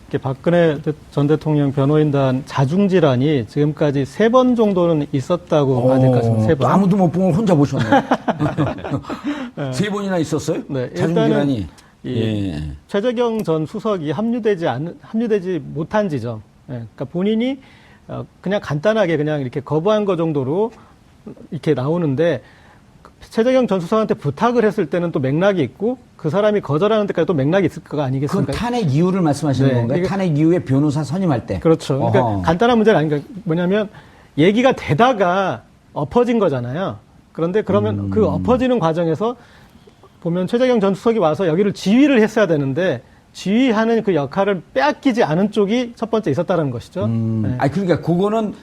이렇게 박근혜 전 대통령 변호인단 자중질환이 지금까지 3번 정도는 있었다고 봐야 될 것 같습니다. 3번. 아무도 못 본 걸 혼자 보셨네요. 네. 3번이나 있었어요? 네, 자중질환이. 예. 최재경 전 수석이 합류되지 못한 지점. 예, 그러니까 본인이 그냥 간단하게 그냥 이렇게 거부한 거 정도로 이렇게 나오는데 최재경 전 수석한테 부탁을 했을 때는 또 맥락이 있고 그 사람이 거절하는 데까지 또 맥락이 있을 거 아니겠습니까? 그건 탄핵 이유를 말씀하시는 네, 건가요? 탄핵 이후에 변호사 선임할 때. 그렇죠. 그러니까 어허. 간단한 문제는 아니니까 뭐냐면 얘기가 되다가 엎어진 거잖아요. 그런데 그러면 그 엎어지는 과정에서 보면 최재경 전 수석이 와서 여기를 지휘를 했어야 되는데 지휘하는 그 역할을 빼앗기지 않은 쪽이 첫 번째 있었다는 것이죠. 네. 아니, 그러니까 그거는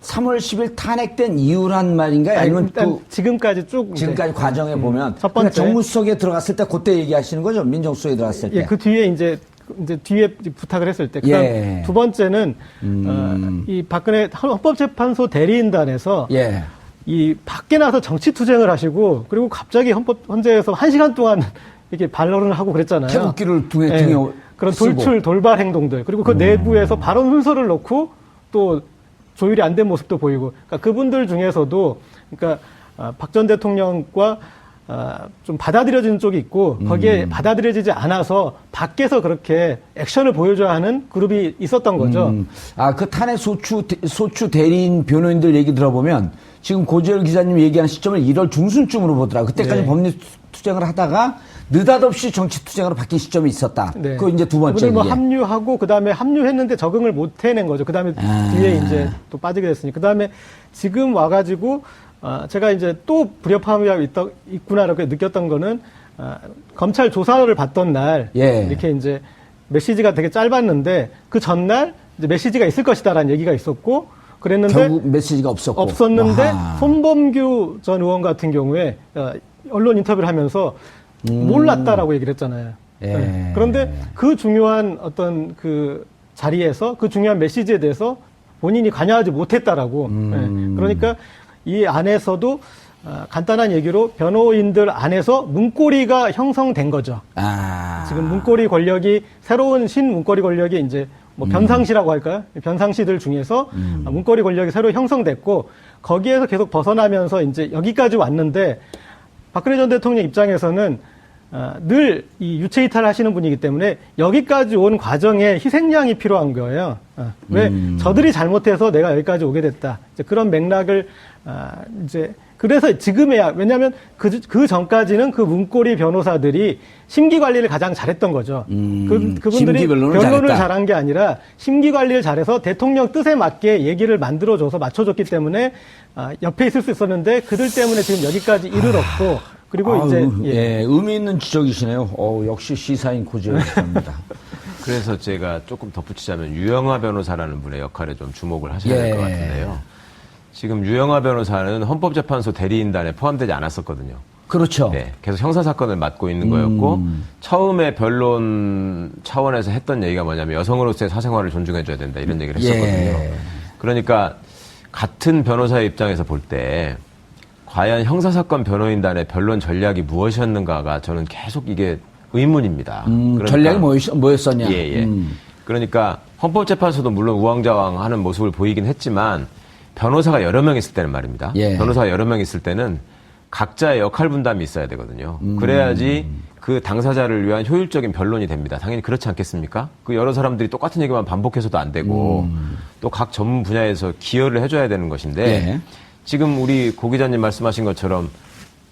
3월 10일 탄핵된 이유란 말인가요? 아니면 일단 지금까지 쭉 지금까지 과정에 보면 첫 번째 그러니까 정무수석에 들어갔을 때 그때 얘기하시는 거죠? 민정수석에 들어갔을 때. 예, 그 뒤에 이제 뒤에 부탁을 했을 때. 그다음 예. 두 번째는 이 박근혜 헌법재판소 대리인단에서 예. 이 밖에 나서 정치 투쟁을 하시고 그리고 갑자기 헌재에서 1시간 동안 이렇게 반론을 하고 그랬잖아요. 태극기를 등에 그런 쓰고. 돌출 돌발 행동들 그리고 그 내부에서 발언 순서를 놓고 또 조율이 안 된 모습도 보이고 그러니까 그분들 중에서도 그러니까 박 전 대통령과 좀 받아들여지는 쪽이 있고 거기에 받아들여지지 않아서 밖에서 그렇게 액션을 보여줘야 하는 그룹이 있었던 거죠. 그 탄핵 소추 대리인 변호인들 얘기 들어보면 지금 고재열 기자님 얘기한 시점을 1월 중순쯤으로 보더라고요. 그때까지 네. 법리 투쟁을 하다가 느닷없이 정치 투쟁으로 바뀐 시점이 있었다. 네. 그 이제 두 번째. 뭐 합류하고 그다음에 합류했는데 적응을 못 해낸 거죠. 그다음에 뒤에 이제 또 빠지게 됐으니. 그다음에 지금 와가지고 제가 이제 또 불협화음이 있구나라고 느꼈던 거는 검찰 조사를 받던 날 이렇게 이제 메시지가 되게 짧았는데 그 전날 이제 메시지가 있을 것이다라는 얘기가 있었고 그랬는데 결국 메시지가 없었는데 아하. 손범규 전 의원 같은 경우에 언론 인터뷰를 하면서 몰랐다라고 얘기를 했잖아요. 네. 그런데 그 중요한 어떤 그 자리에서 그 중요한 메시지에 대해서 본인이 관여하지 못했다라고. 네. 그러니까 이 안에서도 간단한 얘기로 변호인들 안에서 문고리가 형성된 거죠. 지금 문고리 권력이 새로운 신문고리 권력이 이제 뭐 변상시라고 할까요? 변상시들 중에서 문고리 권력이 새로 형성됐고 거기에서 계속 벗어나면서 이제 여기까지 왔는데 박근혜 전 대통령 입장에서는 늘 이 유체 이탈하시는 분이기 때문에 여기까지 온 과정에 희생양이 필요한 거예요. 왜 저들이 잘못해서 내가 여기까지 오게 됐다. 이제 그런 맥락을 이제 그래서 지금에야 왜냐하면 그 전까지는 그 문고리 변호사들이 심기 관리를 가장 잘했던 거죠. 그분들이 변론을 잘한 게 아니라 심기 관리를 잘해서 대통령 뜻에 맞게 얘기를 만들어줘서 맞춰줬기 때문에 옆에 있을 수 있었는데 그들 때문에 지금 여기까지 이르렀고 그리고 이제 의미 있는 지적이시네요. 역시 시사인 고재열 기자입니다. 그래서 제가 조금 덧붙이자면 유영하 변호사라는 분의 역할에 좀 주목을 하셔야 될 것 같은데요. 지금 유영하 변호사는 헌법재판소 대리인단에 포함되지 않았었거든요. 그렇죠. 네, 계속 형사사건을 맡고 있는 거였고 처음에 변론 차원에서 했던 얘기가 뭐냐면 여성으로서의 사생활을 존중해줘야 된다 이런 얘기를 했었거든요. 그러니까 같은 변호사의 입장에서 볼 때 과연 형사사건 변호인단의 변론 전략이 무엇이었는가가 저는 계속 이게 의문입니다. 그러니까, 전략이 뭐였었냐. 그러니까 헌법재판소도 물론 우왕좌왕하는 모습을 보이긴 했지만 변호사가 여러 명 있을 때는 말입니다. 변호사가 여러 명 있을 때는 각자의 역할 분담이 있어야 되거든요. 그래야지 그 당사자를 위한 효율적인 변론이 됩니다. 당연히 그렇지 않겠습니까? 그 여러 사람들이 똑같은 얘기만 반복해서도 안 되고 또 각 전문 분야에서 기여를 해줘야 되는 것인데 지금 우리 고 기자님 말씀하신 것처럼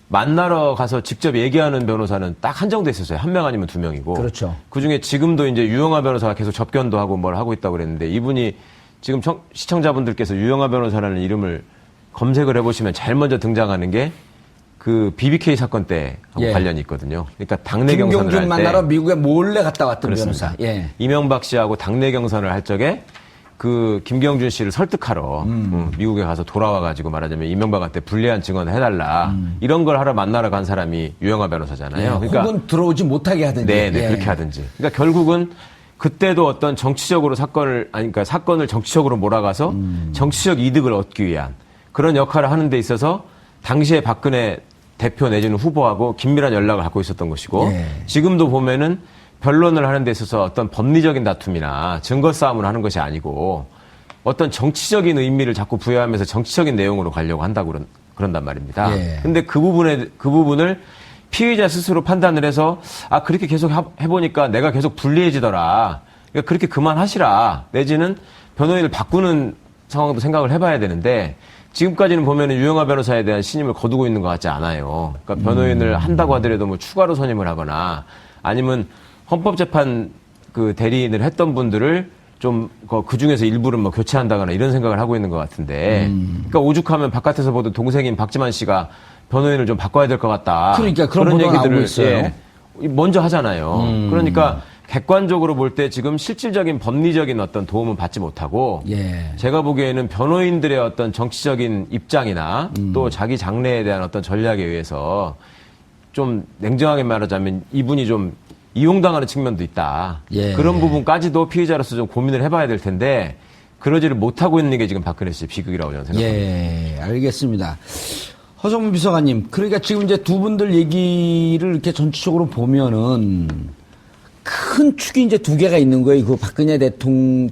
만나러 가서 직접 얘기하는 변호사는 딱 한정돼 있었어요. 한 명 아니면 두 명이고. 그렇죠. 그중에 지금도 이제 유영하 변호사가 계속 접견도 하고 뭘 하고 있다고 그랬는데 이분이 지금 시청자분들께서 유영하 변호사라는 이름을 검색을 해보시면 제일 먼저 등장하는 게 그 BBK 사건 때하고 관련이 있거든요. 그러니까 당내 경선을 할 때. 김경준 만나러 미국에 몰래 갔다 왔던 그렇습니다. 변호사. 이명박 씨하고 당내 경선을 할 적에 그 김경준 씨를 설득하러 미국에 가서 돌아와가지고 말하자면 이명박한테 불리한 증언을 해달라 이런 걸 하러 만나러 간 사람이 유영하 변호사잖아요. 그러니까 혹은 들어오지 못하게 하든지. 그렇게 하든지. 그러니까 결국은 그때도 어떤 정치적으로 그러니까 사건을 정치적으로 몰아가서 정치적 이득을 얻기 위한 그런 역할을 하는 데 있어서 당시에 박근혜 대표 내지는 후보하고 긴밀한 연락을 갖고 있었던 것이고 지금도 보면은 변론을 하는 데 있어서 어떤 법리적인 다툼이나 증거 싸움을 하는 것이 아니고 어떤 정치적인 의미를 자꾸 부여하면서 정치적인 내용으로 가려고 한다고 그런단 말입니다. 예. 근데 그 부분을 피의자 스스로 판단을 해서 그렇게 계속 해보니까 내가 계속 불리해지더라. 그러니까 그렇게 그만하시라. 내지는 변호인을 바꾸는 상황도 생각을 해봐야 되는데 지금까지는 보면은 유영하 변호사에 대한 신임을 거두고 있는 것 같지 않아요. 그러니까 변호인을 한다고 하더라도 뭐 추가로 선임을 하거나 아니면 헌법재판 그 대리인을 했던 분들을 좀 그 중에서 일부를 뭐 교체한다거나 이런 생각을 하고 있는 것 같은데, 그러니까 오죽하면 바깥에서 보던 동생인 박지만 씨가 변호인을 좀 바꿔야 될 것 같다. 그러니까 그런 얘기들을 있어요. 먼저 하잖아요. 그러니까 객관적으로 볼 때 지금 실질적인 법리적인 어떤 도움은 받지 못하고, 제가 보기에는 변호인들의 어떤 정치적인 입장이나 또 자기 장래에 대한 어떤 전략에 의해서 좀 냉정하게 말하자면 이분이 좀 이용당하는 측면도 있다. 그런 부분까지도 피의자로서 좀 고민을 해봐야 될 텐데 그러지를 못하고 있는 게 지금 박근혜 씨의 비극이라고 저는 생각합니다. 알겠습니다. 허성문 비서관님, 그러니까 지금 이제 두 분들 얘기를 이렇게 전체적으로 보면은 큰 축이 이제 두 개가 있는 거예요. 그 박근혜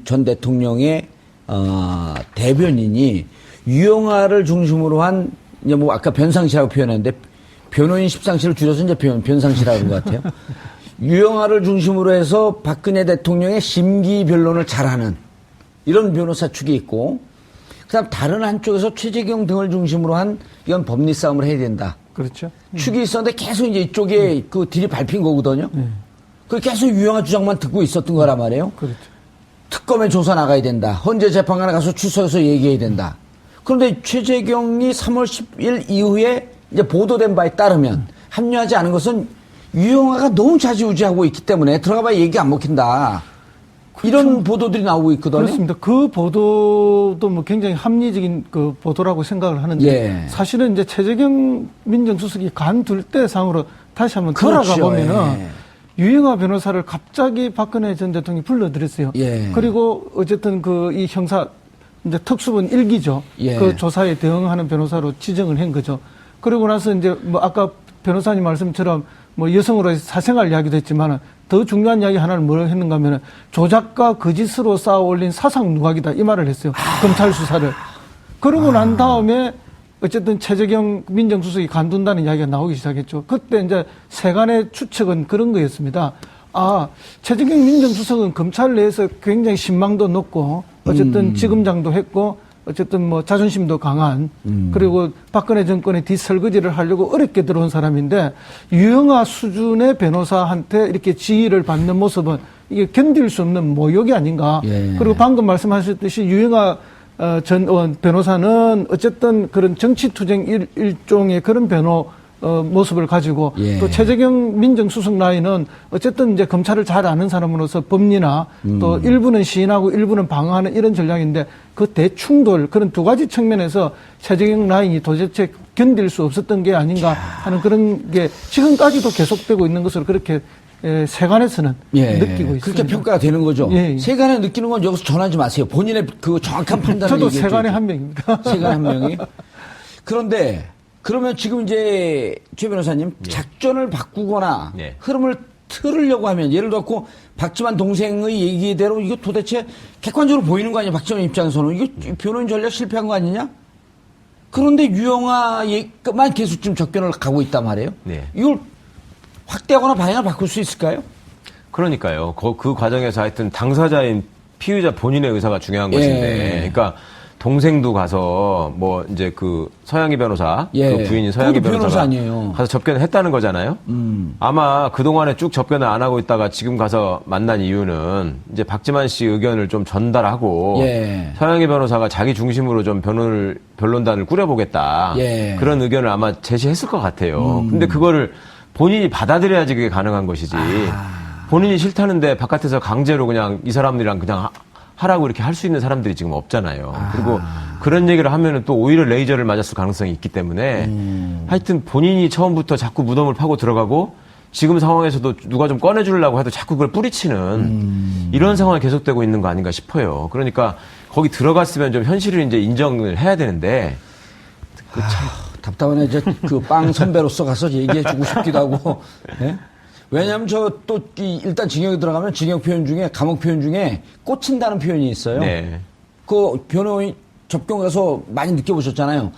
전 대통령의 대변인이 유영하를 중심으로 한 이제 뭐 아까 변상시라고 표현했는데 변호인 십상시를 줄여서 이제 변상시라고 하는 것 같아요. 유영하를 중심으로 해서 박근혜 대통령의 심기 변론을 잘하는 이런 변호사 축이 있고, 그다음 다른 한쪽에서 최재경 등을 중심으로 한 이건 법리 싸움을 해야 된다. 그렇죠. 축이 있었는데 계속 이제 이쪽에 그 딜이 밟힌 거거든요. 그 계속 유영하 주장만 듣고 있었던 거란 말이에요. 그렇죠. 특검에 조사 나가야 된다. 헌재 재판관에 가서 출석해서 얘기해야 된다. 그런데 최재경이 3월 10일 이후에 이제 보도된 바에 따르면 합류하지 않은 것은 유영하가 너무 좌지우지하고 있기 때문에 들어가봐야 얘기 안 먹힌다. 그렇죠. 이런 보도들이 나오고 있거든요. 그렇습니다. 그 보도도 뭐 굉장히 합리적인 그 보도라고 생각을 하는데 사실은 이제 최재경 민정수석이 간둘 때 상으로 다시 한번 돌아가 보면은 유영하 변호사를 갑자기 박근혜 전 대통령이 불러들였어요. 그리고 어쨌든 그 이 형사 이제 특수본 1기죠. 그 조사에 대응하는 변호사로 지정을 한 거죠. 그리고 나서 이제 뭐 아까 변호사님 말씀처럼 뭐 여성으로 사생활 이야기도 했지만은 더 중요한 이야기 하나를 뭘 했는가 하면은 조작과 거짓으로 쌓아 올린 사상 누각이다 이 말을 했어요. 검찰 수사를. 그러고 난 다음에 어쨌든 최재경 민정수석이 간둔다는 이야기가 나오기 시작했죠. 그때 이제 세간의 추측은 그런 거였습니다. 최재경 민정수석은 검찰 내에서 굉장히 신망도 높고 어쨌든 지검장도 했고 어쨌든 뭐 자존심도 강한 그리고 박근혜 정권의 뒷설거지를 하려고 어렵게 들어온 사람인데 유영하 수준의 변호사한테 이렇게 지휘를 받는 모습은 이게 견딜 수 없는 모욕이 아닌가. 그리고 방금 말씀하셨듯이 유영하 전 변호사는 어쨌든 그런 정치투쟁 일종의 그런 모습을 가지고 또 최재경 민정수석 라인은 어쨌든 이제 검찰을 잘 아는 사람으로서 법리나 또 일부는 시인하고 일부는 방어하는 이런 전략인데 그 대충돌 그런 두 가지 측면에서 최재경 라인이 도대체 견딜 수 없었던 게 아닌가 하는 그런 게 지금까지도 계속되고 있는 것으로 그렇게 세간에서는 느끼고 있습니다. 그렇게 평가가 되는 거죠. 세간에 느끼는 건 여기서 전하지 마세요. 본인의 그 정확한 판단을 저도 얘기해 세간의 한 명입니다. 세간의 한 명이. 그런데 그러면 지금 이제 최 변호사님 작전을 바꾸거나 흐름을 틀으려고 하면 예를 들어 박지만 동생의 얘기대로 이거 도대체 객관적으로 보이는 거 아니야? 박지만 입장에서는 이거 변호인 전략 실패한 거 아니냐? 그런데 유영하만 계속 지금 접견을 가고 있단 말이에요. 이걸 확대하거나 방향을 바꿀 수 있을까요? 그러니까요. 그 과정에서 하여튼 당사자인 피의자 본인의 의사가 중요한 것인데, 그러니까 동생도 가서 뭐 이제 그 서양희 변호사, 그 부인인 서양희 변호사가 가서 접견을 했다는 거잖아요. 아마 그 동안에 쭉 접견을 안 하고 있다가 지금 가서 만난 이유는 이제 박지만 씨 의견을 좀 전달하고 서양희 변호사가 자기 중심으로 좀 변론단을 꾸려보겠다 그런 의견을 아마 제시했을 것 같아요. 근데 그거를 본인이 받아들여야지 그게 가능한 것이지. 본인이 싫다는데 바깥에서 강제로 그냥 이 사람들이랑 그냥 하라고 이렇게 할 수 있는 사람들이 지금 없잖아요. 그리고 그런 얘기를 하면은 또 오히려 레이저를 맞았을 가능성이 있기 때문에 하여튼 본인이 처음부터 자꾸 무덤을 파고 들어가고 지금 상황에서도 누가 좀 꺼내주려고 해도 자꾸 그걸 뿌리치는 이런 상황이 계속되고 있는 거 아닌가 싶어요. 그러니까 거기 들어갔으면 좀 현실을 이제 인정을 해야 되는데 답답하네. 이제 그 빵 선배로서 가서 얘기해주고 싶기도 하고. 왜냐하면 일단 징역에 들어가면 징역 표현 중에 감옥 표현 중에 꽂힌다는 표현이 있어요. 네. 그 변호인 접경 가서 많이 느껴보셨잖아요.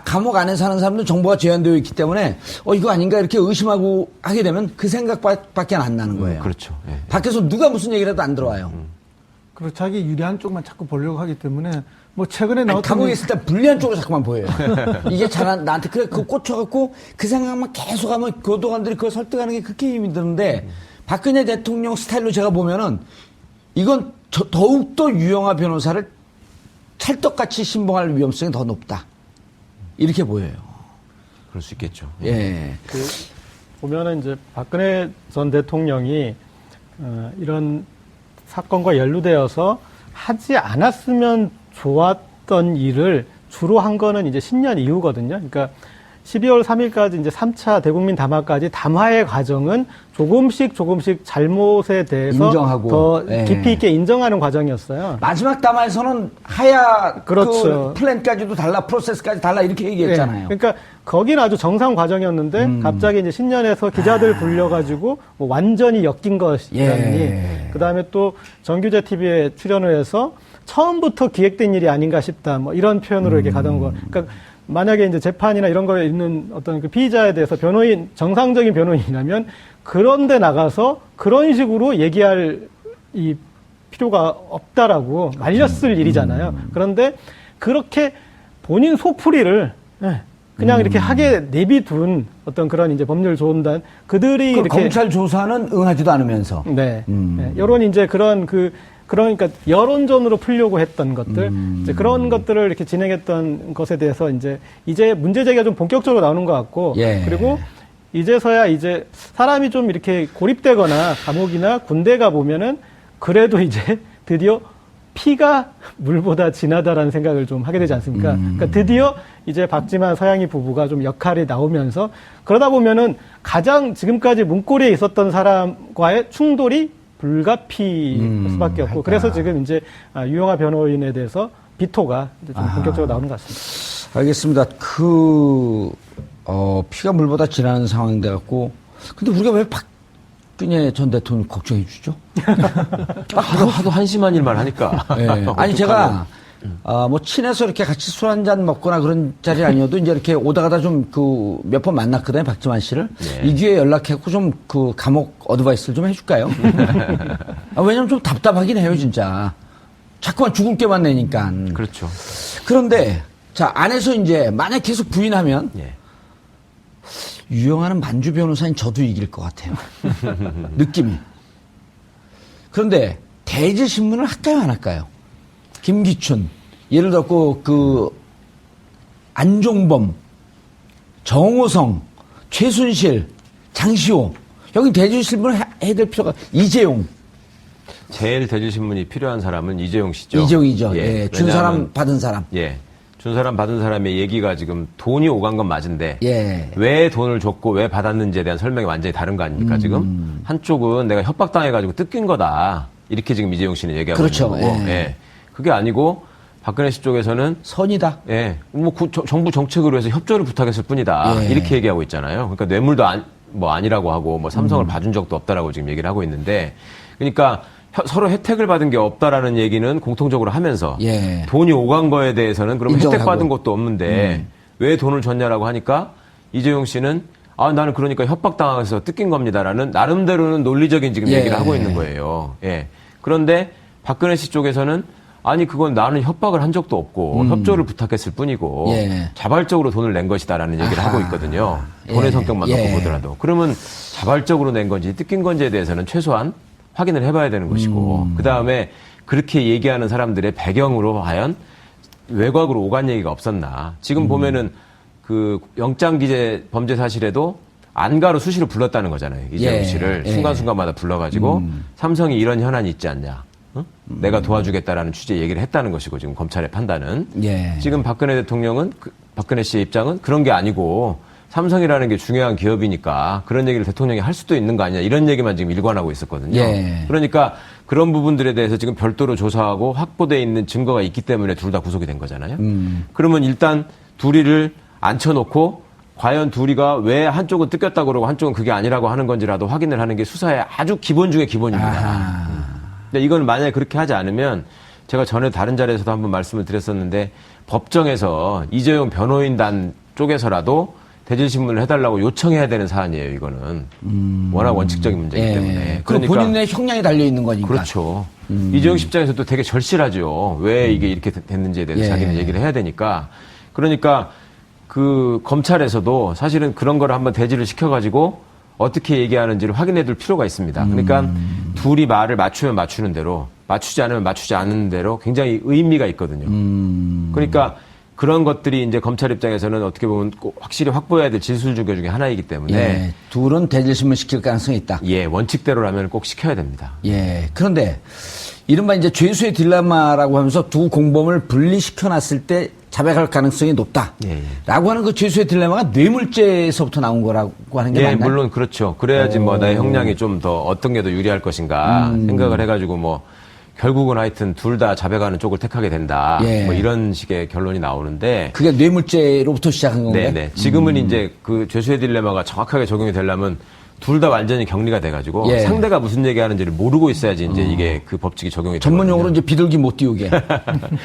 감옥 안에 사는 사람들 정보가 제한되어 있기 때문에 이거 아닌가 이렇게 의심하고 하게 되면 그 생각밖에 안 나는 거예요. 그렇죠. 예. 밖에서 누가 무슨 얘기를 해도 안 들어와요. 그리고 자기 유리한 쪽만 자꾸 보려고 하기 때문에 뭐 최근에 나왔던 감옥에 있을 때 불리한 쪽으로 자꾸만 보여요. 이게 나한테 그거 꽂혀갖고 그 생각만 계속 하면 교도관들이 그걸 설득하는 게 그렇게 힘이 드는데 박근혜 대통령 스타일로 제가 보면은 이건 더욱더 유영하 변호사를 찰떡같이 신봉할 위험성이 더 높다. 이렇게 보여요. 그럴 수 있겠죠. 예. 보면은 이제 박근혜 전 대통령이 이런 사건과 연루되어서 하지 않았으면 좋았던 일을 주로 한 거는 이제 10년 이후거든요. 그러니까 12월 3일까지 이제 3차 대국민 담화까지 담화의 과정은 조금씩 잘못에 대해서 인정하고, 더 예. 깊이 있게 인정하는 과정이었어요. 마지막 담화에서는 하야 그렇죠. 그 플랜까지도 달라, 프로세스까지 달라 이렇게 얘기했잖아요. 네. 그러니까 거기는 아주 정상 과정이었는데 갑자기 이제 신년에서 기자들 불려가지고 뭐 완전히 엮인 것이라니. 예. 그다음에 또 정규제 TV에 출연을 해서 처음부터 기획된 일이 아닌가 싶다. 뭐 이런 표현으로 이렇게 가던 거. 그러니까 만약에 이제 재판이나 이런 거에 있는 어떤 그 피의자에 대해서 정상적인 변호인이라면 그런데 나가서 그런 식으로 얘기할 이 필요가 없다라고 말렸을 일이잖아요. 그런데 그렇게 본인 속풀이를 그냥 이렇게 하게 내비둔 어떤 그런 이제 법률 조언단 그들이 이렇게 검찰 조사는 응하지도 않으면서. 네. 여론이 이제 그러니까 여론전으로 풀려고 했던 것들, 이제 그런 것들을 이렇게 진행했던 것에 대해서 이제 문제 제기가 좀 본격적으로 나오는 것 같고, 예. 그리고 이제서야 이제 사람이 좀 이렇게 고립되거나 감옥이나 군대 가 보면은 그래도 이제 드디어 피가 물보다 진하다라는 생각을 좀 하게 되지 않습니까? 그러니까 드디어 이제 박지만 서양희 부부가 좀 역할이 나오면서 그러다 보면은 가장 지금까지 문고리에 있었던 사람과의 충돌이 불가피할 수밖에 없고 그래서 지금 이제 유영하 변호인에 대해서 비토가 이제 좀 본격적으로 나오는 것 같습니다. 알겠습니다. 피가 물보다 진하는 상황이 돼갖고 근데 우리가 왜 박근혜 전 대통령 걱정해 주죠? 하도 한심한 일만 하니까. 네. 아니 제가 뭐 친해서 이렇게 같이 술 한잔 먹거나 그런 자리 아니어도 이제 이렇게 오다 가다 좀 몇 번 만났거든요, 박지만 씨를. 네. 이 기회에 연락했고 좀 감옥 어드바이스를 좀 해줄까요? 왜냐면 좀 답답하긴 해요, 진짜. 자꾸만 죽을 게만 내니까. 그렇죠. 그런데, 자, 안에서 이제 만약 계속 부인하면, 예. 유영하는 만주 변호사인 저도 이길 것 같아요. 느낌이. 그런데, 대질신문을 할까요, 안 할까요? 김기춘, 예를 들어 안종범, 정호성, 최순실, 장시호, 여기 대질신문을 해야 될 필요가, 이재용. 제일 대질신문이 필요한 사람은 이재용 씨죠. 이재용이죠. 예. 준 사람, 받은 사람. 예. 준 사람, 받은 사람의 얘기가 지금 돈이 오간 건 맞은데. 예. 왜 돈을 줬고 왜 받았는지에 대한 설명이 완전히 다른 거 아닙니까, 지금? 한쪽은 내가 협박당해가지고 뜯긴 거다. 이렇게 지금 이재용 씨는 얘기하고 그렇죠. 있는 거고. 예. 예. 그게 아니고 박근혜 씨 쪽에서는 선이다. 예. 정부 정책으로 해서 협조를 부탁했을 뿐이다. 예. 이렇게 얘기하고 있잖아요. 그러니까 뇌물도 아니라고 하고 삼성을 봐준 적도 없다라고 지금 얘기를 하고 있는데 그러니까 서로 혜택을 받은 게 없다라는 얘기는 공통적으로 하면서 예. 돈이 오간 거에 대해서는 그럼 인정하고. 혜택 받은 것도 없는데 왜 돈을 줬냐라고 하니까 이재용 씨는 나는 그러니까 협박당해서 뜯긴 겁니다라는 나름대로는 논리적인 지금 예. 얘기를 하고 있는 거예요. 예. 그런데 박근혜 씨 쪽에서는 아니 그건 나는 협박을 한 적도 없고 협조를 부탁했을 뿐이고 예. 자발적으로 돈을 낸 것이다라는 얘기를 하고 있거든요. 돈의 성격만 놓고 보더라도. 그러면 자발적으로 낸 건지 뜯긴 건지에 대해서는 최소한 확인을 해봐야 되는 것이고 그다음에 그렇게 얘기하는 사람들의 배경으로 과연 외곽으로 오간 얘기가 없었나. 지금 보면은 영장기재 범죄 사실에도 안가로 수시로 불렀다는 거잖아요. 이재용 씨를 순간순간마다 불러가지고 삼성이 이런 현안이 있지 않냐. 내가 도와주겠다라는 취지의 얘기를 했다는 것이고 지금 검찰의 판단은 지금 박근혜 대통령은 박근혜 씨의 입장은 그런 게 아니고 삼성이라는 게 중요한 기업이니까 그런 얘기를 대통령이 할 수도 있는 거 아니냐 이런 얘기만 지금 일관하고 있었거든요. 그러니까 그런 부분들에 대해서 지금 별도로 조사하고 확보돼 있는 증거가 있기 때문에 둘 다 구속이 된 거잖아요. 그러면 일단 둘이를 앉혀놓고 과연 둘이가 왜 한쪽은 뜯겼다고 그러고 한쪽은 그게 아니라고 하는 건지라도 확인을 하는 게 수사의 아주 기본 중에 기본입니다. 근데 이건 만약에 그렇게 하지 않으면 제가 전에 다른 자리에서도 한번 말씀을 드렸었는데 법정에서 이재용 변호인단 쪽에서라도 대질신문을 해달라고 요청해야 되는 사안이에요, 이거는. 워낙 원칙적인 문제이기 때문에. 그러니까 본인의 형량이 달려있는 거니까. 그렇죠. 이재용 씨 입장에서도 되게 절실하죠. 왜 이게 이렇게 됐는지에 대해서 자기는 얘기를 해야 되니까. 그러니까 그 검찰에서도 사실은 그런 거를 한번 대질을 시켜가지고 어떻게 얘기하는지를 확인해 둘 필요가 있습니다. 그러니까 둘이 말을 맞추면 맞추는 대로, 맞추지 않으면 맞추지 않는 대로 굉장히 의미가 있거든요. 그러니까 그런 것들이 이제 검찰 입장에서는 어떻게 보면 꼭 확실히 확보해야 될 진술조교 중에 하나이기 때문에. 둘은 대질신문 시킬 가능성이 있다. 원칙대로라면 꼭 시켜야 됩니다. 그런데 이른바 이제 죄수의 딜레마라고 하면서 두 공범을 분리시켜 놨을 때 자백할 가능성이 높다. 라고 하는 그 죄수의 딜레마가 뇌물죄에서부터 나온 거라고 하는 게 맞나요? 물론 그렇죠. 그래야지 뭐 나의 형량이 좀 더 어떤 게 더 유리할 것인가 생각을 해가지고 뭐 결국은 하여튼 둘 다 자백하는 쪽을 택하게 된다. 뭐 이런 식의 결론이 나오는데. 그게 뇌물죄로부터 시작한 건가요? 네네. 지금은 이제 그 죄수의 딜레마가 정확하게 적용이 되려면 둘 다 완전히 격리가 돼가지고 상대가 무슨 얘기하는지를 모르고 있어야지 이제 이게 그 법칙이 적용이 되거든요. 전문용어로 이제 비둘기 못 띄우게.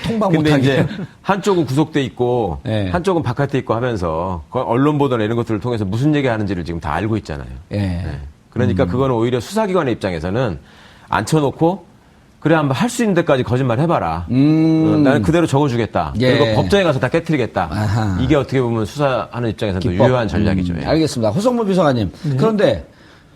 통방 근데 못하게. 이제 한쪽은 구속돼 있고 한쪽은 바깥에 있고 하면서 언론 보도나 이런 것들을 통해서 무슨 얘기하는지를 지금 다 알고 있잖아요. 그러니까 그거는 오히려 수사기관의 입장에서는 앉혀놓고 그래 한번 할 수 있는 데까지 거짓말 해봐라. 나는 그대로 적어주겠다. 그리고 법정에 가서 다 깨트리겠다. 이게 어떻게 보면 수사하는 입장에서는 또 유효한 전략이죠. 알겠습니다. 호성모 비서관님. 그런데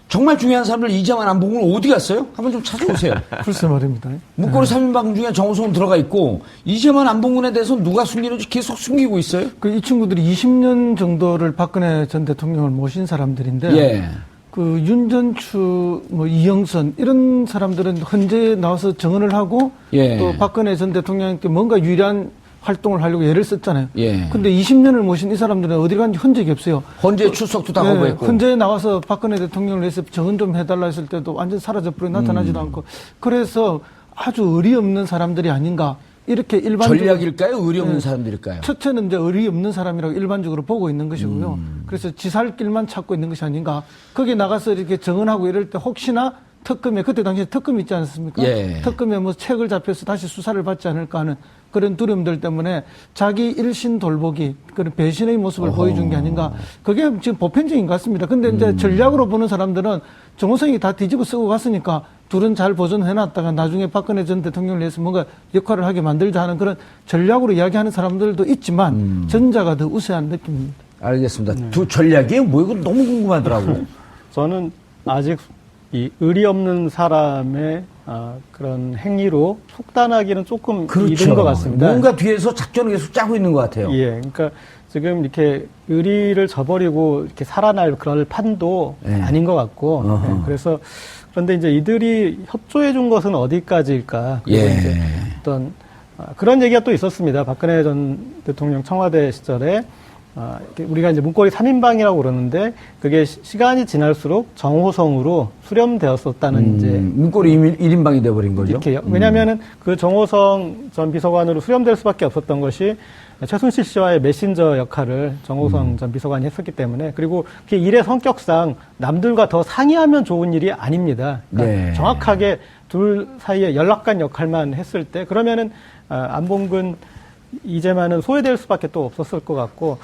정말 중요한 사람들 이재만 안 보고 어디 갔어요? 한번 좀 찾아오세요. 글쎄 말입니다. 문고리 3인방 중에 정호성 들어가 있고 이재만 안봉근에 대해서 누가 숨기는지 계속 숨기고 있어요. 이 친구들이 20년 정도를 박근혜 전 대통령을 모신 사람들인데 그 윤전추, 뭐 이영선 이런 사람들은 헌재에 나와서 증언을 하고 또 박근혜 전 대통령께 뭔가 유리한 활동을 하려고 애를 썼잖아요. 근데 20년을 모신 이 사람들은 어디 간지 흔적이 없어요. 헌재 출석도 다 거부했고. 헌재에 나와서 박근혜 대통령을 위해서 증언 좀 해달라 했을 때도 완전 사라져버려 나타나지도 않고. 그래서 아주 의리 없는 사람들이 아닌가. 이렇게 일반적으로. 전략일까요? 의리 없는 사람들일까요? 첫째는 이제 의리 없는 사람이라고 일반적으로 보고 있는 것이고요. 그래서 지살길만 찾고 있는 것이 아닌가. 거기 나가서 이렇게 증언하고 이럴 때 혹시나 특검에, 그때 당시에 특검이 있지 않습니까? 특검에 뭐 책을 잡혀서 다시 수사를 받지 않을까 하는 그런 두려움들 때문에 자기 일신 돌보기, 그런 배신의 모습을 보여준 게 아닌가. 그게 지금 보편적인 것 같습니다. 근데 이제 전략으로 보는 사람들은 정호성이 다 뒤집어 쓰고 갔으니까 둘은 잘 보존해놨다가 나중에 박근혜 전 대통령을 위해서 뭔가 역할을 하게 만들자 하는 그런 전략으로 이야기하는 사람들도 있지만 전자가 더 우세한 느낌입니다. 알겠습니다. 두 전략이 뭐 이거 너무 궁금하더라고요. 저는 아직 이 의리 없는 사람의 그런 행위로 속단하기는 조금 이른 것 같습니다. 뭔가 뒤에서 작전을 계속 짜고 있는 것 같아요. 그러니까 지금 이렇게 의리를 저버리고 이렇게 살아날 그럴 판도 아닌 것 같고, 그래서 그런데 이제 이들이 협조해 준 것은 어디까지일까? 그리고 이제 어떤 그런 얘기가 또 있었습니다. 박근혜 전 대통령 청와대 시절에 우리가 이제 문고리 3인방이라고 그러는데 그게 시간이 지날수록 정호성으로 수렴되었었다는 이제 문고리 1인방이 돼버린 거죠. 이렇게요. 왜냐하면은 그 정호성 전 비서관으로 수렴될 수밖에 없었던 것이 최순실 씨와의 메신저 역할을 정호성 전 비서관이 했었기 때문에, 그리고 그 일의 성격상 남들과 더 상의하면 좋은 일이 아닙니다. 그러니까 정확하게 둘 사이에 연락관 역할만 했을 때 그러면은 안봉근 이재만은 소외될 수밖에 또 없었을 것 같고,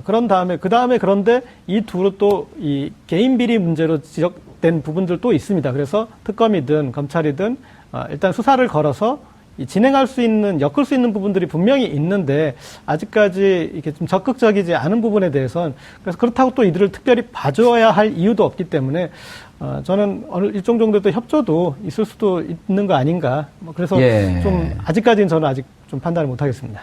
그런 다음에, 그런데 이 둘은 또 이 개인 비리 문제로 지적된 부분들도 있습니다. 그래서 특검이든 검찰이든, 일단 수사를 걸어서 진행할 수 있는, 엮을 수 있는 부분들이 분명히 있는데, 아직까지 이렇게 좀 적극적이지 않은 부분에 대해서는, 그래서 그렇다고 또 이들을 특별히 봐줘야 할 이유도 없기 때문에, 저는 어느 일정 정도의 또 협조도 있을 수도 있는 거 아닌가. 그래서 좀, 아직까지는 저는 아직 좀 판단을 못 하겠습니다.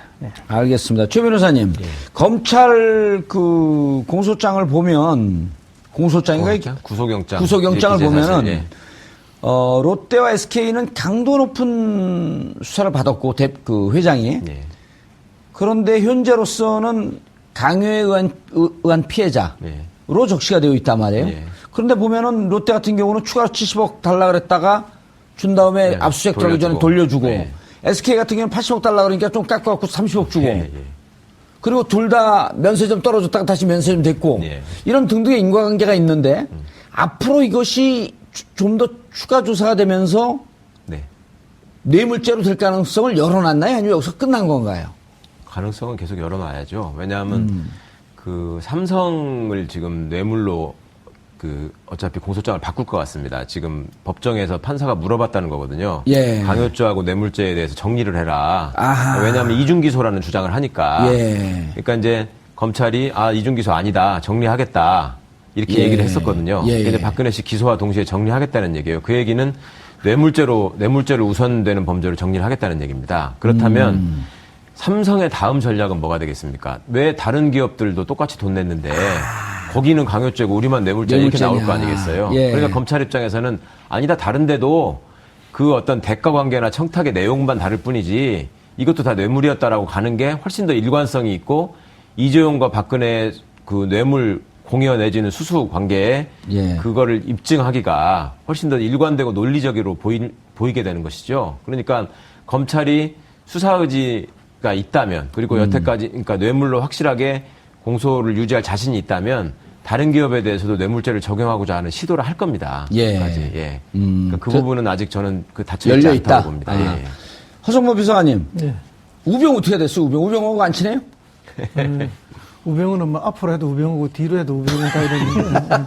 알겠습니다. 최 변호사님, 검찰 그 공소장을 보면, 공소장인가? 구속영장을 보면은, 롯데와 SK는 강도 높은 수사를 받았고, 그 회장이. 그런데 현재로서는 강요에 의한 피해자로 적시가 되어 있단 말이에요. 그런데 보면은 롯데 같은 경우는 추가로 70억 달라 그랬다가 준 다음에 압수수색 들어가기 전에 돌려주고, SK 같은 경우는 80억 달라 그러니까 좀 깎아갖고 30억 주고. 그리고 둘 다 면세점 떨어졌다가 다시 면세점 됐고 예. 이런 등등의 인과관계가 있는데 앞으로 이것이 좀 더 추가 조사가 되면서 네. 뇌물죄로 될 가능성을 열어놨나요? 아니면 여기서 끝난 건가요? 가능성은 계속 열어놔야죠. 왜냐하면 그 삼성을 지금 뇌물로 그 어차피 공소장을 바꿀 것 같습니다. 지금 법정에서 판사가 물어봤다는 거거든요. 예. 강요죄하고 뇌물죄에 대해서 정리를 해라. 아하. 왜냐하면 이중기소라는 주장을 하니까. 예. 그러니까 이제 검찰이 이중기소 아니다. 정리하겠다. 이렇게 예. 얘기를 했었거든요. 예. 근데 박근혜 씨 기소와 동시에 정리하겠다는 얘기예요. 그 얘기는 뇌물죄를 우선되는 범죄로 정리를 하겠다는 얘기입니다. 그렇다면 삼성의 다음 전략은 뭐가 되겠습니까? 왜 다른 기업들도 똑같이 돈 냈는데 거기는 강요죄고 우리만 뇌물죄 이렇게 나올 거 아니겠어요? 예. 그러니까 검찰 입장에서는 아니다 다른데도 그 어떤 대가 관계나 청탁의 내용만 다를 뿐이지 이것도 다 뇌물이었다라고 가는 게 훨씬 더 일관성이 있고 이재용과 박근혜 그 뇌물 공여 내지는 수수 관계에 예. 그거를 입증하기가 훨씬 더 일관되고 논리적으로 보이게 되는 것이죠. 그러니까 검찰이 수사 의지가 있다면 그리고 여태까지 그러니까 뇌물로 확실하게 공소를 유지할 자신이 있다면 다른 기업에 대해서도 뇌물죄를 적용하고자 하는 시도를 할 겁니다. 예. 끝까지. 예. 그러니까 그 부분은 아직 저는 그 닫혀 있지 열려 있다. 않다고 봅니다. 예. 허성모 비서관님, 네. 우병우 어떻게 됐어요? 우병우하고 안 친해요? 우병우는 뭐 앞으로 해도 우병우고 뒤로 해도 우병우다 이랬는데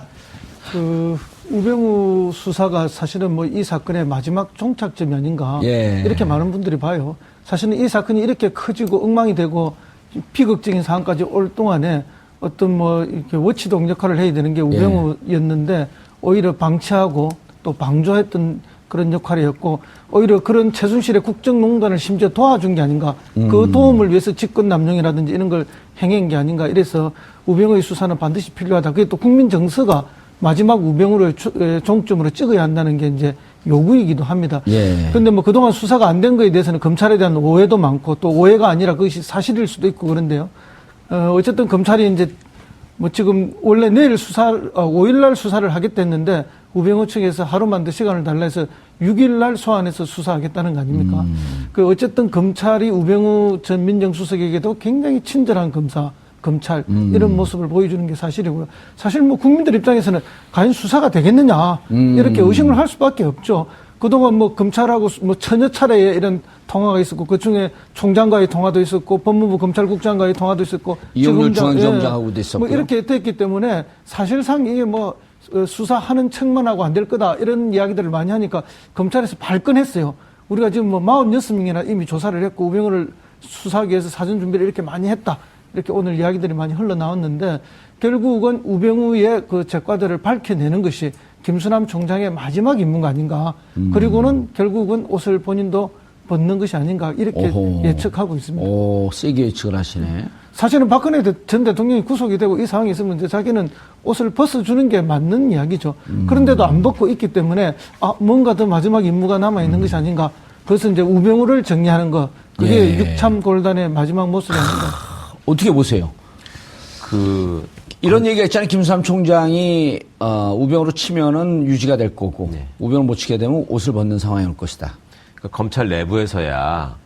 그 우병우 수사가 사실은 뭐 이 사건의 마지막 종착점이 아닌가 예. 이렇게 많은 분들이 봐요. 사실은 이 사건이 이렇게 커지고 엉망이 되고 비극적인 상황까지 올 동안에 어떤 뭐 이렇게 워치독 역할을 해야 되는 게 우병우였는데 오히려 방치하고 또 방조했던 그런 역할이었고 오히려 그런 최순실의 국정농단을 심지어 도와준 게 아닌가 그 도움을 위해서 직권남용이라든지 이런 걸 행한 게 아닌가 이래서 우병우의 수사는 반드시 필요하다. 그게 또 국민 정서가 마지막 우병우를 종점으로 찍어야 한다는 게 이제 요구이기도 합니다. 그런데 뭐 그동안 수사가 안 된 거에 대해서는 검찰에 대한 오해도 많고 또 오해가 아니라 그것이 사실일 수도 있고 그런데요. 어쨌든 검찰이 이제 뭐 지금 원래 내일 5일날 수사를 하겠다는데 우병우 측에서 하루만 더 시간을 달라 해서 6일날 소환해서 수사하겠다는 거 아닙니까? 그 어쨌든 검찰이 우병우 전 민정수석에게도 굉장히 친절한 검찰 이런 모습을 보여주는 게 사실이고요. 사실 뭐 국민들 입장에서는 과연 수사가 되겠느냐 이렇게 의심을 할 수밖에 없죠. 그동안 뭐 검찰하고 뭐 천여 차례의 이런 통화가 있었고 그 중에 총장과의 통화도 있었고 법무부 검찰국장과의 통화도 있었고 이용렬 중앙지검장하고도 있었고 뭐 이렇게 됐기 때문에 사실상 이게 뭐 수사하는 척만 하고 안 될 거다 이런 이야기들을 많이 하니까 검찰에서 발끈했어요. 우리가 지금 뭐 46명이나 이미 조사를 했고 우병우를 수사하기 위해서 사전 준비를 이렇게 많이 했다. 이렇게 오늘 이야기들이 많이 흘러나왔는데 결국은 우병우의 그 죄과들을 밝혀내는 것이 김수남 총장의 마지막 임무가 아닌가. 그리고는 결국은 옷을 본인도 벗는 것이 아닌가 이렇게 예측하고 있습니다. 오, 세게 예측을 하시네. 사실은 박근혜 전 대통령이 구속이 되고 이 상황이 있으면 이제 자기는 옷을 벗어주는 게 맞는 이야기죠. 그런데도 안 벗고 있기 때문에 뭔가 더 마지막 임무가 남아있는 것이 아닌가. 그래서 이제 우병우를 정리하는 거. 그게 육참골단의 마지막 모습이 아닌가. 어떻게 보세요? 이런 얘기가 있잖아요. 김수남 총장이 우병우로 치면은 유지가 될 거고 우병우를 못 치게 되면 옷을 벗는 상황이 올 것이다. 그러니까 검찰 내부에서야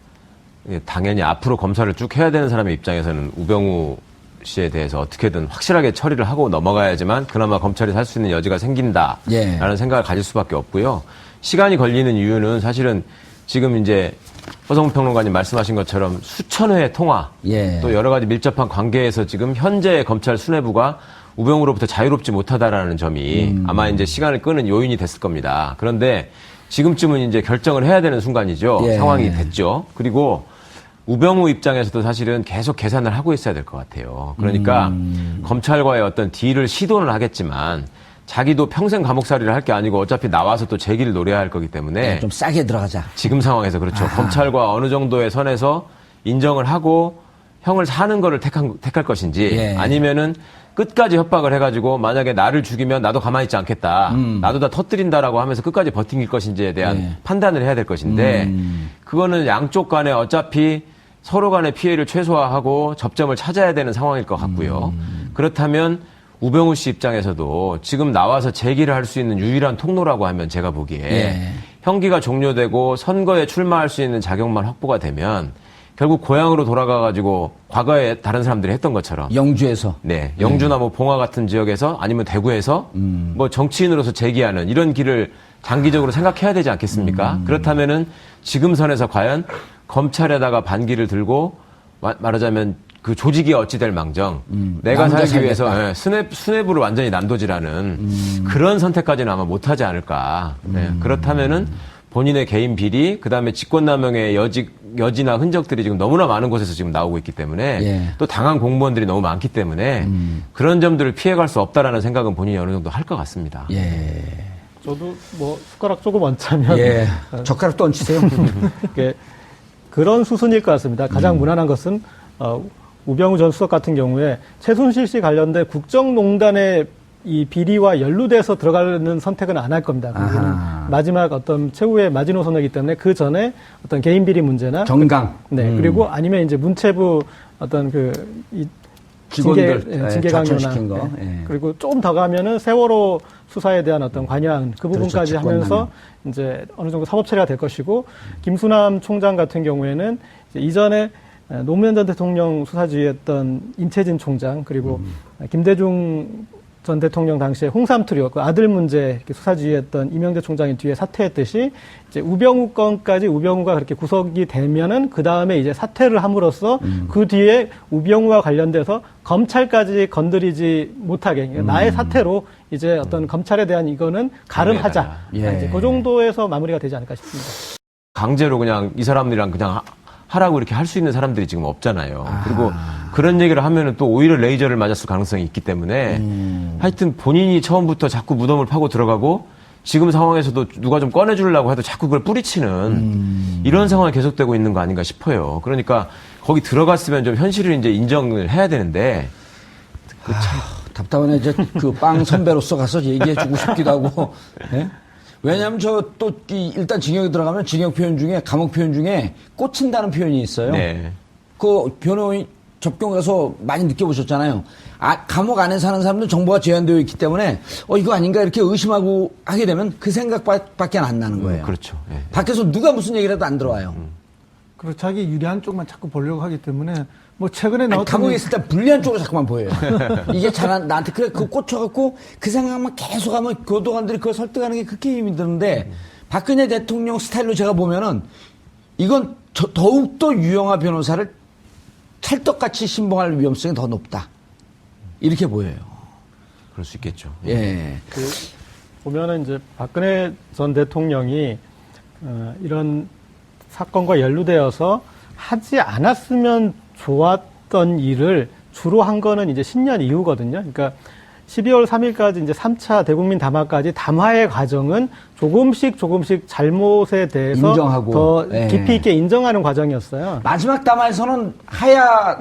당연히 앞으로 검사를 쭉 해야 되는 사람의 입장에서는 우병우 씨에 대해서 어떻게든 확실하게 처리를 하고 넘어가야지만 그나마 검찰이 살 수 있는 여지가 생긴다라는 생각을 가질 수밖에 없고요. 시간이 걸리는 이유는 사실은 지금 이제 허성무 평론가님 말씀하신 것처럼 수천 회의 통화 또 여러 가지 밀접한 관계에서 지금 현재 검찰 수뇌부가 우병우로부터 자유롭지 못하다라는 점이 아마 이제 시간을 끄는 요인이 됐을 겁니다. 그런데 지금쯤은 이제 결정을 해야 되는 순간이죠. 상황이 됐죠. 그리고 우병우 입장에서도 사실은 계속 계산을 하고 있어야 될 것 같아요. 그러니까 검찰과의 어떤 딜을 시도는 하겠지만 자기도 평생 감옥살이를 할 게 아니고 어차피 나와서 또 재기를 노려야 할 거기 때문에 좀 싸게 들어가자. 지금 상황에서 그렇죠. 검찰과 어느 정도의 선에서 인정을 하고 형을 사는 거를 택할 것인지 아니면은 끝까지 협박을 해가지고 만약에 나를 죽이면 나도 가만히 있지 않겠다. 나도 다 터뜨린다라고 하면서 끝까지 버팅길 것인지에 대한 판단을 해야 될 것인데 그거는 양쪽 간에 어차피 서로 간의 피해를 최소화하고 접점을 찾아야 되는 상황일 것 같고요. 그렇다면 우병우 씨 입장에서도 지금 나와서 재기를 할 수 있는 유일한 통로라고 하면 제가 보기에 형기가 종료되고 선거에 출마할 수 있는 자격만 확보가 되면 결국 고향으로 돌아가가지고 과거에 다른 사람들이 했던 것처럼 영주에서 네 영주나 뭐 봉화 같은 지역에서 아니면 대구에서 뭐 정치인으로서 재기하는 이런 길을 장기적으로 생각해야 되지 않겠습니까? 그렇다면은 지금 선에서 과연 검찰에다가 반기를 들고 말하자면 그 조직이 어찌 될 망정 내가 살기 위해서 예, 수뇌부를 완전히 난도질하는 그런 선택까지는 아마 못하지 않을까. 그렇다면은 본인의 개인 비리 그다음에 직권남용의 여지나 흔적들이 지금 너무나 많은 곳에서 지금 나오고 있기 때문에 또 당한 공무원들이 너무 많기 때문에 그런 점들을 피해갈 수 없다라는 생각은 본인이 어느 정도 할 것 같습니다. 저도 뭐 숟가락 조금 얹자면 젓가락도 얹히세요. 그런 수순일 것 같습니다. 가장 무난한 것은 우병우 전 수석 같은 경우에 최순실 씨 관련된 국정농단의 이 비리와 연루돼서 들어가는 선택은 안 할 겁니다. 마지막 어떤 최후의 마지노선이기 때문에 그 전에 어떤 개인 비리 문제나 정강. 그리고 아니면 이제 문체부 어떤 직원들 징계 자천시킨 거. 그리고 조금 더 가면은 세월호 수사에 대한 어떤 관여한 그 부분까지 그렇죠, 하면서 이제 어느 정도 사법 처리가 될 것이고 김수남 총장 같은 경우에는 이제 이전에 노무현 전 대통령 수사 지휘했던 임채진 총장 그리고 김대중 전 대통령 당시에 홍삼 트리오 그 아들 문제 이렇게 수사 지휘했던 이명대 총장이 뒤에 사퇴했듯이 이제 우병우 건까지 우병우가 그렇게 구속이 되면은 그 다음에 이제 사퇴를 함으로써 그 뒤에 우병우와 관련돼서 검찰까지 건드리지 못하게 나의 사퇴로 이제 어떤 검찰에 대한 이거는 가름하자 이제 그 정도에서 마무리가 되지 않을까 싶습니다. 강제로 그냥 이 사람들이랑 그냥 하라고 이렇게 할 수 있는 사람들이 지금 없잖아요. 그리고 그런 얘기를 하면은 또 오히려 레이저를 맞았을 가능성이 있기 때문에 하여튼 본인이 처음부터 자꾸 무덤을 파고 들어가고 지금 상황에서도 누가 좀 꺼내주려고 해도 자꾸 그걸 뿌리치는 이런 상황이 계속되고 있는 거 아닌가 싶어요. 그러니까 거기 들어갔으면 좀 현실을 이제 인정을 해야 되는데 답답하네. 이제 그 빵 선배로서 가서 얘기해주고 싶기도 하고. 네? 왜냐하면 일단 징역에 들어가면 징역 표현 중에 감옥 표현 중에 꽂힌다는 표현이 있어요. 그 변호인 접경 가서 많이 느껴보셨잖아요. 감옥 안에 사는 사람들 정보가 제한되어 있기 때문에 이거 아닌가 이렇게 의심하고 하게 되면 그 생각밖에 안 나는 거예요. 그렇죠. 밖에서 누가 무슨 얘기를 해도 안 들어와요. 그리고 자기 유리한 쪽만 자꾸 보려고 하기 때문에 뭐 최근에 나왔던 감옥에 있을 때 불리한 쪽으로 자꾸만 보여요. 이게 나한테 그래 그 꽂혀갖고 그 생각만 계속 하면 교도관들이 그걸 설득하는 게 그렇게 힘이 드는데 박근혜 대통령 스타일로 제가 보면은 이건 더욱더 유영하 변호사를 찰떡같이 신봉할 위험성이 더 높다. 이렇게 보여요. 그럴 수 있겠죠. 보면은 이제 박근혜 전 대통령이 이런 사건과 연루되어서 하지 않았으면 좋았던 일을 주로 한 거는 이제 신년 이후거든요. 그러니까 12월 3일까지 이제 3차 대국민 담화까지 담화의 과정은 조금씩 잘못에 대해서 인정하고 더 깊이 있게 인정하는 과정이었어요. 마지막 담화에서는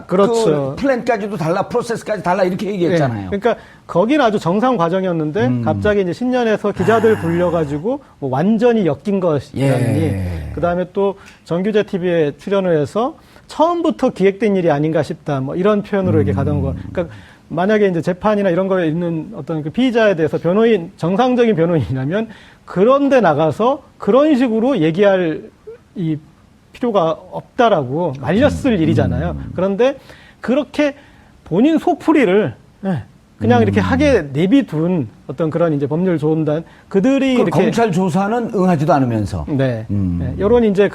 그렇죠. 그 플랜까지도 달라, 프로세스까지 달라 이렇게 얘기했잖아요. 그러니까 거기는 아주 정상 과정이었는데 갑자기 이제 신년에서 기자들 불려가지고 뭐 완전히 엮인 것이라니. 그다음에 또 정규제 TV에 출연을 해서 처음부터 기획된 일이 아닌가 싶다. 뭐 이런 표현으로 이렇게 가던 거. 그러니까 만약에 이제 재판이나 이런 거에 있는 어떤 그 피의자에 대해서 정상적인 변호인이라면 그런데 나가서 그런 식으로 얘기할 이 필요가 없다라고 말렸을 일이잖아요. 그런데 그렇게 본인 속풀이를 그냥 이렇게 하게 내비둔 어떤 그런 이제 법률 조언단 그들이 이렇게 검찰 조사는 응하지도 않으면서 여론 이제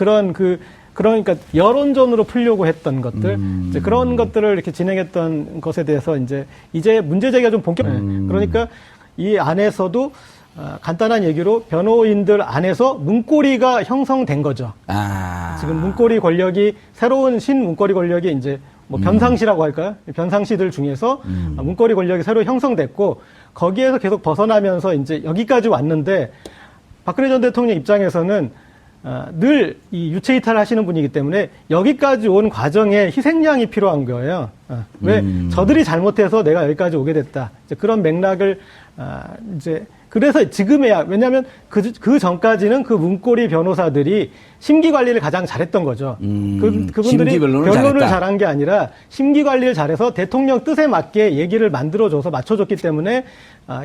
그러니까 여론전으로 풀려고 했던 것들 이제 그런 것들을 이렇게 진행했던 것에 대해서 이제 문제 제기가 좀 그러니까 이 안에서도 간단한 얘기로 변호인들 안에서 문고리가 형성된 거죠. 지금 문고리 권력이 새로운 신문고리 권력이 이제 뭐 변상시라고 할까요? 변상시들 중에서 문고리 권력이 새로 형성됐고 거기에서 계속 벗어나면서 이제 여기까지 왔는데 박근혜 전 대통령 입장에서는 늘 이 유체 이탈을 하시는 분이기 때문에 여기까지 온 과정에 희생양이 필요한 거예요. 왜 저들이 잘못해서 내가 여기까지 오게 됐다. 이제 그런 맥락을 이제 그래서 지금에야 왜냐하면 그 전까지는 그 문고리 변호사들이 심기 관리를 가장 잘했던 거죠. 그분들이 변론을 잘한 게 아니라 심기 관리를 잘해서 대통령 뜻에 맞게 얘기를 만들어줘서 맞춰줬기 때문에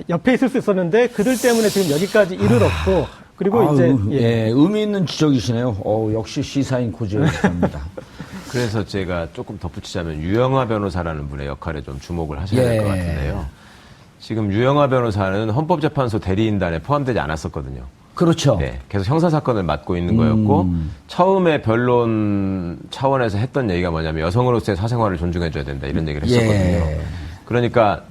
옆에 있을 수 있었는데 그들 때문에 지금 여기까지 이르렀고 그리고 이제 의미 있는 지적이시네요. 역시 시사인 고지였습니다. 그래서 제가 조금 덧붙이자면 유영하 변호사라는 분의 역할에 좀 주목을 하셔야 될 것 같은데요. 지금 유영하 변호사는 헌법재판소 대리인단에 포함되지 않았었거든요. 그렇죠. 네, 계속 형사사건을 맡고 있는 거였고 처음에 변론 차원에서 했던 얘기가 뭐냐면 여성으로서의 사생활을 존중해줘야 된다 이런 얘기를 했었거든요. 그러니까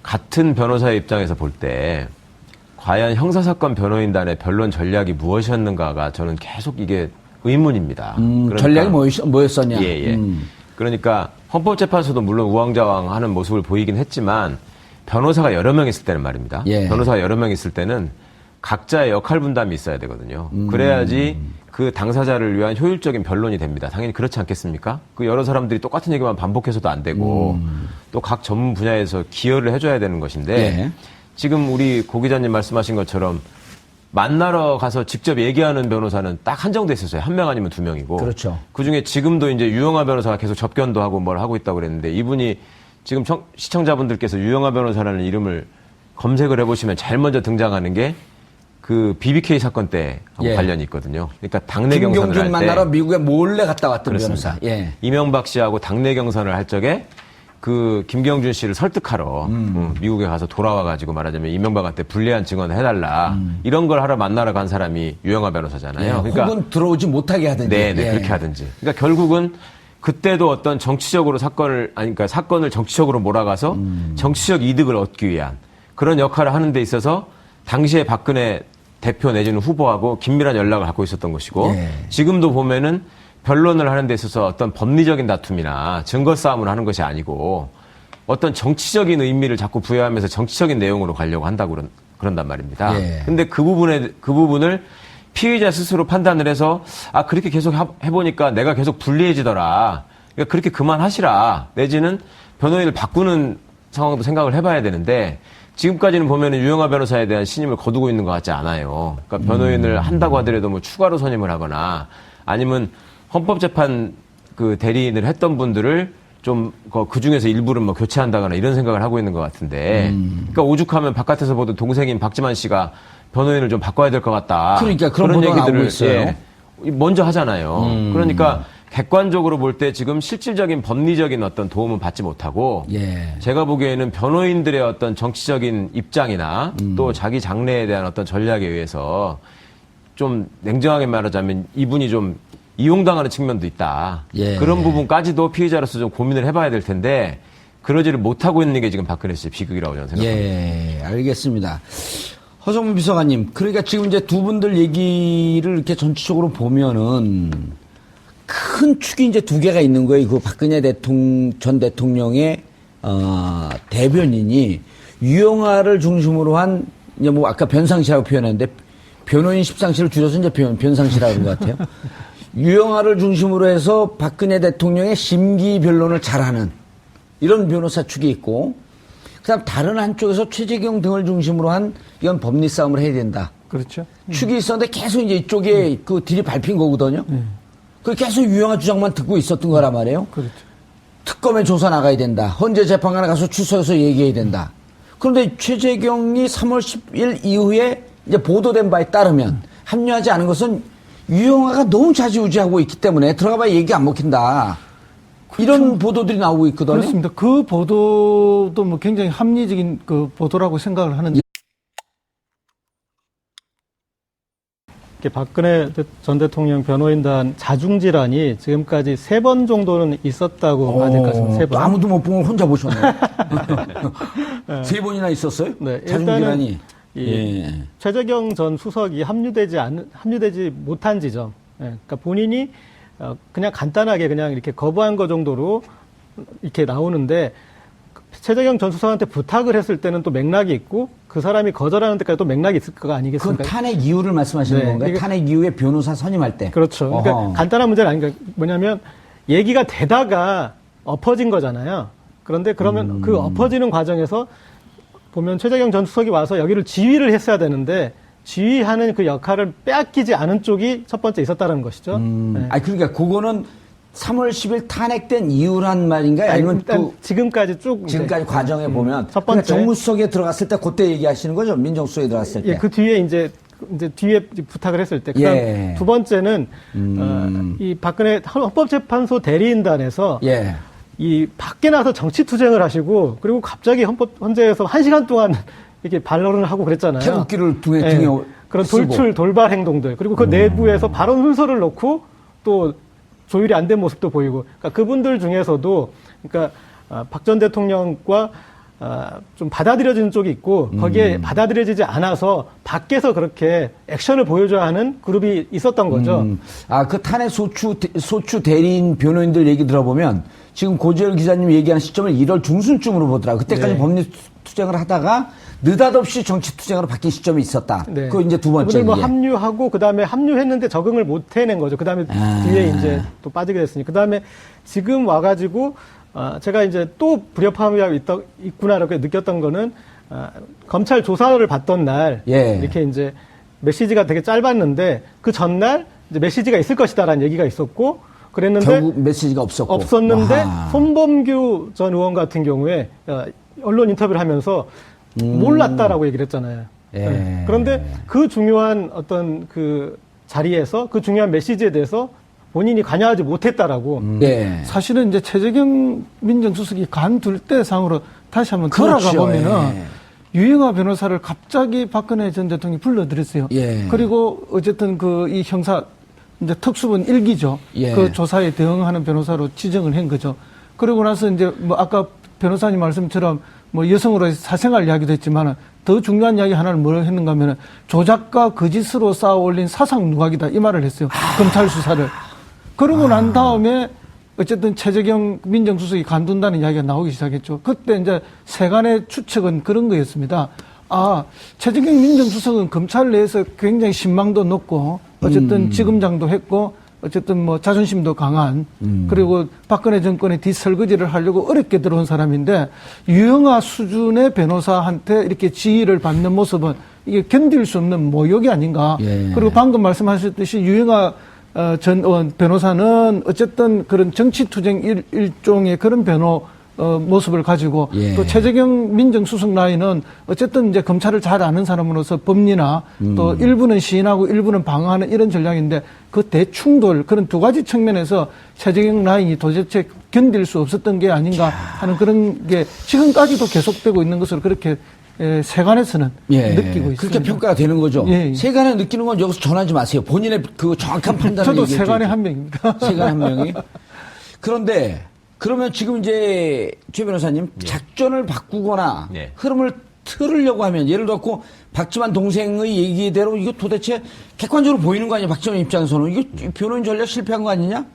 같은 변호사의 입장에서 볼 때 과연 형사사건 변호인단의 변론 전략이 무엇이었는가가 저는 계속 이게 의문입니다. 그러니까, 전략이 뭐였었냐? 예. 그러니까 헌법재판소도 물론 우왕좌왕하는 모습을 보이긴 했지만 변호사가 여러 명 있을 때는 말입니다. 변호사가 여러 명 있을 때는 각자의 역할 분담이 있어야 되거든요. 그래야지 그 당사자를 위한 효율적인 변론이 됩니다. 당연히 그렇지 않겠습니까? 그 여러 사람들이 똑같은 얘기만 반복해서도 안 되고 또 각 전문 분야에서 기여를 해줘야 되는 것인데 지금 우리 고 기자님 말씀하신 것처럼 만나러 가서 직접 얘기하는 변호사는 딱 한정돼 있었어요. 한 명 아니면 두 명이고. 그렇죠. 그중에 지금도 이제 유영하 변호사가 계속 접견도 하고 뭘 하고 있다고 그랬는데 이분이 지금 시청자분들께서 유영하 변호사라는 이름을 검색을 해보시면 제일 먼저 등장하는 게 그 BBK 사건 때하고 관련이 있거든요. 그러니까 당내 경선을 할 때. 김경준 만나러 미국에 몰래 갔다 왔던 그렇습니다. 변호사. 이명박 씨하고 당내 경선을 할 적에 그 김경준 씨를 설득하러 미국에 가서 돌아와가지고 말하자면 이명박한테 불리한 증언을 해달라 이런 걸 하러 만나러 간 사람이 유영하 변호사잖아요. 그러니까 혹은 들어오지 못하게 하든지. 네, 그렇게 하든지. 그러니까 결국은 그때도 어떤 정치적으로 그러니까 사건을 정치적으로 몰아가서 정치적 이득을 얻기 위한 그런 역할을 하는 데 있어서 당시에 박근혜 대표 내지는 후보하고 긴밀한 연락을 갖고 있었던 것이고 지금도 보면은 변론을 하는 데 있어서 어떤 법리적인 다툼이나 증거 싸움을 하는 것이 아니고 어떤 정치적인 의미를 자꾸 부여하면서 정치적인 내용으로 가려고 한다고 그런단 말입니다. 근데 그 부분을 피의자 스스로 판단을 해서 그렇게 계속 해보니까 내가 계속 불리해지더라. 그러니까 그렇게 그만하시라. 내지는 변호인을 바꾸는 상황도 생각을 해봐야 되는데 지금까지는 보면은 유영하 변호사에 대한 신임을 거두고 있는 것 같지 않아요. 그러니까 변호인을 한다고 하더라도 뭐 추가로 선임을 하거나 아니면 헌법재판 그 대리인을 했던 분들을 좀 그 중에서 일부를 뭐 교체한다거나 이런 생각을 하고 있는 것 같은데 그러니까 오죽하면 바깥에서 보던 동생인 박지만 씨가 변호인을 좀 바꿔야 될 것 같다. 그러니까 그런 얘기들을 있어요. 먼저 하잖아요. 그러니까 객관적으로 볼 때 지금 실질적인 법리적인 어떤 도움은 받지 못하고 제가 보기에는 변호인들의 어떤 정치적인 입장이나 또 자기 장래에 대한 어떤 전략에 의해서 좀 냉정하게 말하자면 이분이 좀 이용당하는 측면도 있다. 그런 부분까지도 피의자로서 좀 고민을 해봐야 될 텐데 그러지를 못하고 있는 게 지금 박근혜 씨의 비극이라고 저는 생각합니다. 알겠습니다. 허정문 비서관님, 그러니까 지금 이제 두 분들 얘기를 이렇게 전체적으로 보면은 큰 축이 이제 두 개가 있는 거예요. 그 박근혜 전 대통령의 대변인이 유영하를 중심으로 한 이제 뭐 아까 변상시라고 표현했는데 변호인 십상시를 줄여서 이제 변상시라고 그런 것 같아요. 유영하를 중심으로 해서 박근혜 대통령의 심기 변론을 잘하는 이런 변호사 축이 있고, 그다음 다른 한쪽에서 최재경 등을 중심으로 한 이건 법리 싸움을 해야 된다. 그렇죠. 축이 있었는데 계속 이제 이쪽에 그 딜이 밟힌 거거든요. 그 계속 유영하 주장만 듣고 있었던 거란 말이에요. 그렇죠. 특검에 조사 나가야 된다. 헌재 재판관에 가서 출석해서 얘기해야 된다. 그런데 최재경이 3월 10일 이후에 이제 보도된 바에 따르면 합류하지 않은 것은 유영하가 너무 좌지우지하고 있기 때문에 들어가봐야 얘기 안 먹힌다. 이런 보도들이 나오고 있거든요. 그렇습니다. 그 보도도 뭐 굉장히 합리적인 그 보도라고 생각을 하는데. 박근혜 전 대통령 변호인단 자중질환이 지금까지 3번 정도는 있었다고 봐야 될 것 같습니다. 3번. 아무도 못 본 걸 혼자 보셨네요. 3번이나 있었어요? 네, 자중질환이. 최재경 전 수석이 합류되지 못한 지점. 그러니까 본인이 그냥 간단하게 그냥 이렇게 거부한 거 정도로 이렇게 나오는데 최재경 전 수석한테 부탁을 했을 때는 또 맥락이 있고 그 사람이 거절하는 데까지 또 맥락이 있을 거 아니겠습니까? 그건 탄핵 이유를 말씀하시는 건가요? 탄핵 이후에 변호사 선임할 때. 그렇죠. 그러니까 간단한 문제는 아닌가. 뭐냐면 얘기가 되다가 엎어진 거잖아요. 그런데 그러면 그 엎어지는 과정에서 보면 최재경 전 수석이 와서 여기를 지휘를 했어야 되는데 지휘하는 그 역할을 빼앗기지 않은 쪽이 첫 번째 있었다는 것이죠. 아니 그러니까 그거는 3월 10일 탄핵된 이유란 말인가요? 아니면 또 지금까지 쭉 지금까지 과정에 보면 첫 번째 그러니까 정무수석에 들어갔을 때 그때 얘기하시는 거죠? 민정수석에 들어갔을 때. 그 뒤에 이제 이제 뒤에 부탁을 했을 때. 그다음 예. 두 번째는 이 박근혜 헌법재판소 대리인단에서 이 밖에 나서 정치 투쟁을 하시고 그리고 갑자기 헌재에서 1시간 동안 이렇게 반론을 하고 그랬잖아요. 태극기를 등에 그런 쓰고. 돌출 돌발 행동들 그리고 그 내부에서 발언 순서를 놓고 또 조율이 안 된 모습도 보이고 그러니까 그분들 중에서도 그러니까 박 전 대통령과 좀 받아들여지는 쪽이 있고 거기에 받아들여지지 않아서 밖에서 그렇게 액션을 보여줘야 하는 그룹이 있었던 거죠. 그 탄핵 소추 대리인 변호인들 얘기 들어보면 지금 고재열 기자님 얘기하는 시점을 1월 중순쯤으로 보더라. 그때까지 법리 투쟁을 하다가 느닷없이 정치 투쟁으로 바뀐 시점이 있었다. 그 이제 두 번째. 뭐 합류하고 그다음에 합류했는데 적응을 못 해낸 거죠. 그다음에 뒤에 이제 또 빠지게 됐으니. 그다음에 지금 와가지고 제가 이제 또 불협화음이 있구나라고 느꼈던 거는 검찰 조사를 받던 날 이렇게 이제 메시지가 되게 짧았는데 그 전날 이제 메시지가 있을 것이다라는 얘기가 있었고 그랬는데 결국 메시지가 없었는데 아하. 손범규 전 의원 같은 경우에 언론 인터뷰를 하면서 몰랐다라고 얘기를 했잖아요. 그런데 그 중요한 어떤 그 자리에서 그 중요한 메시지에 대해서 본인이 관여하지 못했다라고. 사실은 이제 최재경 민정수석이 관둘 때 상으로 다시 한번 돌아가 보면은 유영하 변호사를 갑자기 박근혜 전 대통령이 불러들였어요. 그리고 어쨌든 그 이 형사 이제 특수본 1기죠. 그 조사에 대응하는 변호사로 지정을 한 거죠. 그러고 나서 이제 뭐 아까 변호사님 말씀처럼 뭐 여성으로 사생활 이야기도 했지만은 더 중요한 이야기 하나를 뭘 했는가 하면은 조작과 거짓으로 쌓아 올린 사상 누각이다 이 말을 했어요. 검찰 수사를. 그러고 난 다음에 어쨌든 최재경 민정수석이 관둔다는 이야기가 나오기 시작했죠. 그때 이제 세간의 추측은 그런 거였습니다. 최재경 민정수석은 검찰 내에서 굉장히 신망도 높고 어쨌든 지검장도 했고 어쨌든 뭐 자존심도 강한 그리고 박근혜 정권의 뒷설거지를 하려고 어렵게 들어온 사람인데 유영하 수준의 변호사한테 이렇게 지휘를 받는 모습은 이게 견딜 수 없는 모욕이 아닌가. 그리고 방금 말씀하셨듯이 유영하 전 의원 변호사는 어쨌든 그런 정치투쟁 일종의 그런 모습을 가지고 또 최재경 민정수석 라인은 어쨌든 이제 검찰을 잘 아는 사람으로서 법리나 또 일부는 시인하고 일부는 방어하는 이런 전략인데 그 대충돌 그런 두 가지 측면에서 최재경 라인이 도대체 견딜 수 없었던 게 아닌가 하는 그런 게 지금까지도 계속되고 있는 것으로 그렇게 세간에서는 느끼고 있습니다. 그렇게 평가가 되는 거죠. 세간에 느끼는 건 여기서 전하지 마세요. 본인의 그 정확한 판단을 저도 얘기해 세간의 줘야죠. 한 명입니다. 세간의 한 명이. 그런데 그러면 지금 이제 최 변호사님 작전을 바꾸거나 흐름을 틀으려고 하면 예를 들어 박지만 동생의 얘기대로 이거 도대체 객관적으로 보이는 거 아니야? 박지만 입장에서는 이거 변호인 전략 실패한 거 아니냐?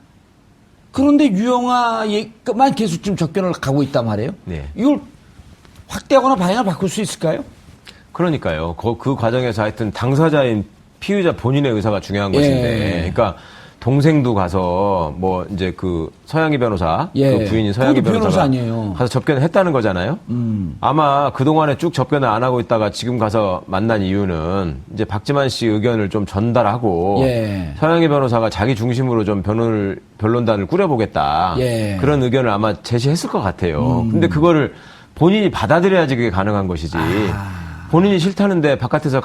그런데 유영아만 계속 지금 접견을 가고 있단 말이에요. 이걸 확대하거나 방향을 바꿀 수 있을까요? 그러니까요. 그 과정에서 하여튼 당사자인 피의자 본인의 의사가 중요한 것인데, 그러니까 동생도 가서 뭐 이제 그 서양희 변호사, 그 부인인 서양희 변호사가 가서 접견을 했다는 거잖아요. 아마 그 동안에 쭉 접견을 안 하고 있다가 지금 가서 만난 이유는 이제 박지만 씨 의견을 좀 전달하고 서양희 변호사가 자기 중심으로 좀 변론단을 꾸려보겠다 그런 의견을 아마 제시했을 것 같아요. 근데 그거를 본인이 받아들여야지 그게 가능한 것이지. 본인이 싫다는데 바깥에서